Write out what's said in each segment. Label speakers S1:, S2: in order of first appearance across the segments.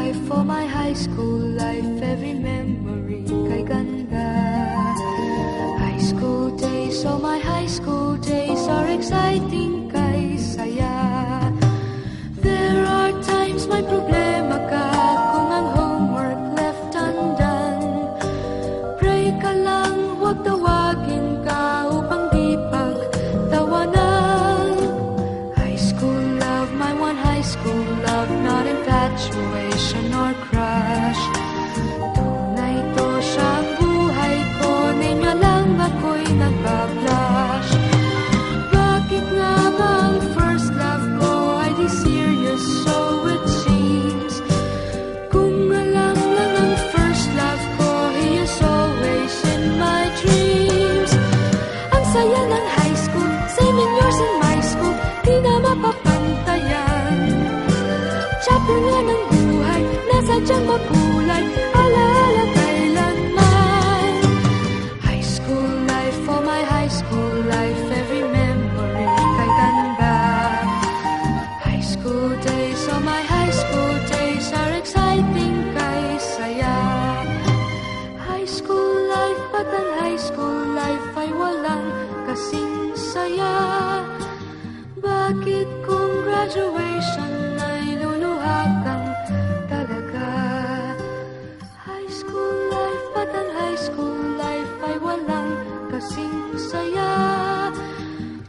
S1: life, for my high school life, every memory kay ganda. High school days, oh my high school days are exciting kay saya. There are times may problema ka kung ang homework left undone. Pray ka lang, huwag tawagin ka upang di pagtawanan. High school love, my one high school love, not infatuation or crush. Tunay to siyang buhay ko, niya lang ako'y nagbablush. Bakit nga ba ang first love ko ay di serious, so it seems? Kung alam lang ang first love ko, he is always in my dreams. Ang saya ng high school, same in yours in my school, di na mapapantayan. Chapter nga ng buhay, nasadyang makulay, alaala kailanman. High school life, for my high school life, every memory kay ganda. High school days, oh my high school days are exciting kay saya. High school life, but ang high school life ay walang kasing saya. Bakit kung graduation ay luluha kang talaga? High school life, but ang high school life ay walang kasing saya.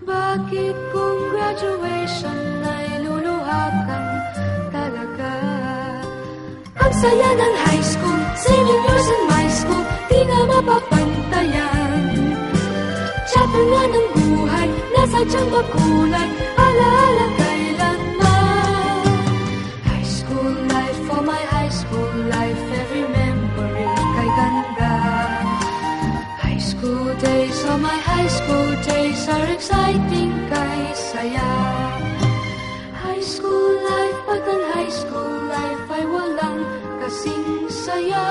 S1: Bakit kung graduation ay luluha kang talaga? Ang saya ng high school, same in yours in my school, di na mapapantayan. Chapter nga ng buhay, nasadyang makulay, alaala kailanman. High school life, for my high school life, every memory kay ganda. High school days, oh my high school days are exciting kay saya. High school life, but ang high school life ay walang kasing saya.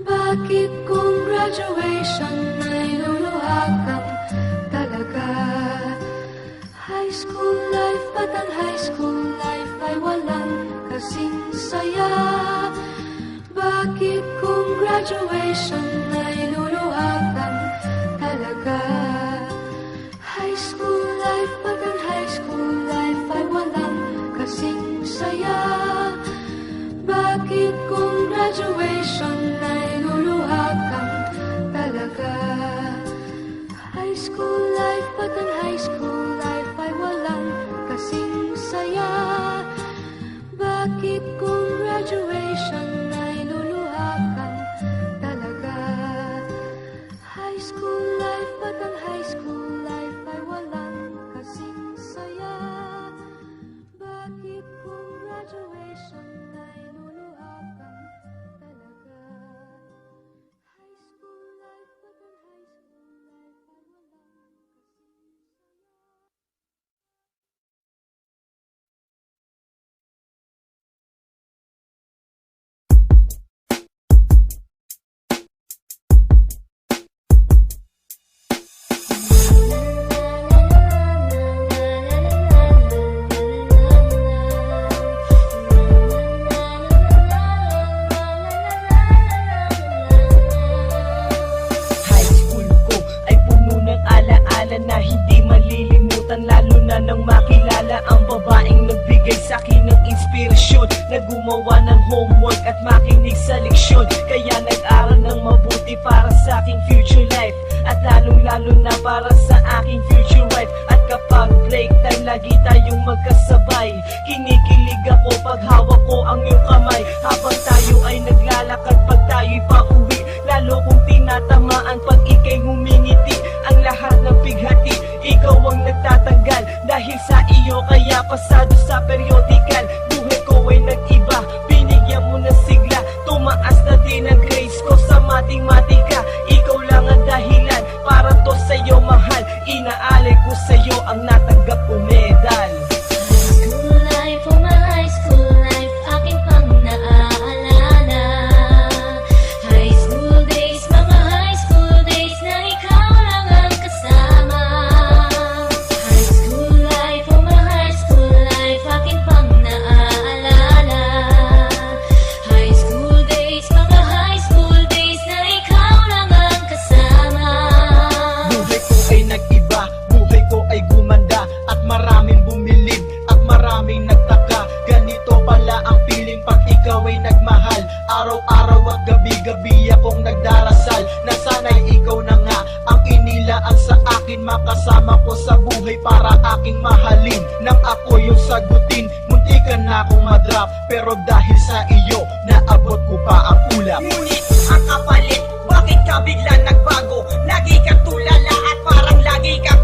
S1: Bakit kung graduation ay luluha kang talaga? High school life, but ang high school life ay walang kasing saya. Bakit kung graduation ay luluha kang talaga? High school life, but ang high school life ay walang kasing saya. Bakit kung graduation ay luluha kang talaga? High school life, but ang high school life ay walang kasing saya. Bakit kung graduation ay luluha kang talaga? High school life, but ang high school life ay walang kasing saya. Bakit kung graduation ay luluha kang talaga? High school life, but ang high school life ay walang
S2: High school ko ay puno ng alaala na hindi malilimutan, lalo na nang makilala ang babaeng nagbigay sa'kin ng inspirasyon, na gumawa ng homework at makinig sa leksyon. Kaya nag-aral ng mabuti para sa aking future life, at lalong-lalo na para sa aking future wife. At kapag break time, lagi tayong magkasabay. Kinikilig ako pag hawak ko ang iyong kamay, habang tayo ay naglalakad pag tayo'y pauwi. Lalo kong tinatamaan pag ika'y humingiti. Ang lahat ng pighati, ikaw ang nagtatanggal. Dahil sa iyo kaya pasado sa periodical. Buhay ko ay nag-iba, binigyan mo ng sigla. Tumaas na din ang grades ko sa matematika. Ikaw lang ang dahilan para to sa'yo mahal. Inaalay ko sa'yo ang natanggap ko medal.
S3: High school life, oh my high school life, aking pang Araw-araw at gabi-gabi akong nagdarasal na sana'y ikaw na nga ang inilaan sa akin, makasama ko sa buhay para aking mahalin. Nang ako yung sagutin, muntikan na akong madrap, pero dahil sa iyo, naabot ko pa ang ulap.
S2: Ngunit ang kapalit, bakit ka bigla nagbago? Lagi kang tulala at parang lagi kang